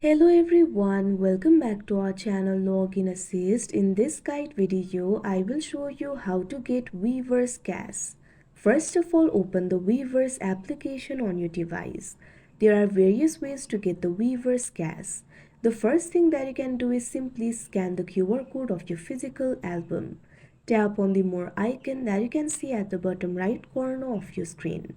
Hello everyone, welcome back to our channel Login Assist. In this guide video, I will show you how to get Weverse Cash. First of all, open the Weverse application on your device. There are various ways to get the Weverse Cash. The first thing that you can do is simply scan the QR code of your physical album. Tap on the More icon that you can see at the bottom right corner of your screen.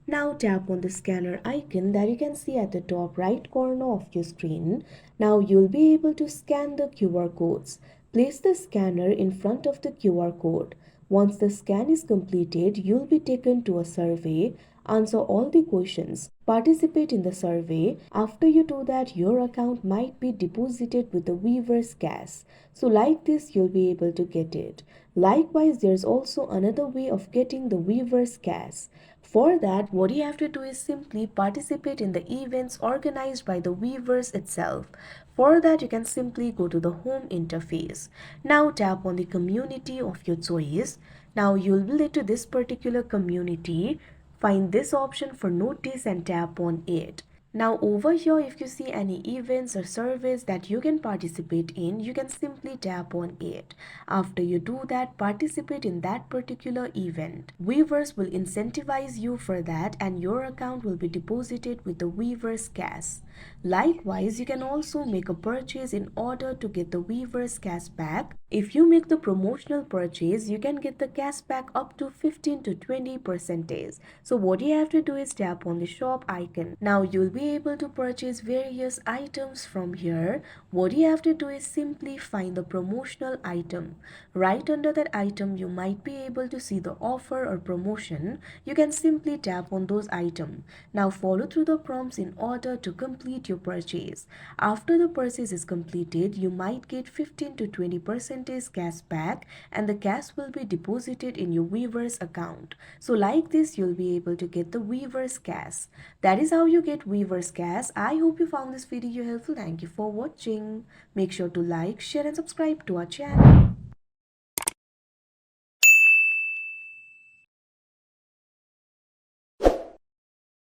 Now tap on the scanner icon that you can see at the top right corner of your screen. Now you'll be able to scan the QR codes. Place the scanner in front of the QR code. Once the scan is completed, you'll be taken to a survey. Answer all the questions. Participate in the survey. After you do that, your account might be deposited with the Weverse Cash. So like this, you'll be able to get it. Likewise, there's also another way of getting the Weverse Cash. For that, what you have to do is simply participate in the events organized by the Weverse itself. For that, you can simply go to the home interface. Now tap on the community of your choice. Now you'll be led to this particular community. Find this option for notice and tap on it. Now over here, if you see any events or surveys that you can participate in, you can simply tap on it. After you do that, participate in that particular event. Weverse will incentivize you for that and your account will be deposited with the Weverse Cash. Likewise, you can also make a purchase in order to get the Weverse cash back. If you make the promotional purchase, you can get the cash back up to 15 to 20%. So what you have to do is tap on the shop icon. Now you'll be able to purchase various items from here. What you have to do is simply find the promotional item. Right under that item, you might be able to see the offer or promotion. You can simply tap on those items. Now follow through the prompts in order to complete your purchase. After the purchase is completed, you might get 15 to 20% cash back and the cash will be deposited in your Weverse account. So like this, you'll be able to get the Weverse Cash. That is how you get Weverse Cash. I hope you found this video helpful. Thank you for watching. Make sure to like, share and subscribe to our channel.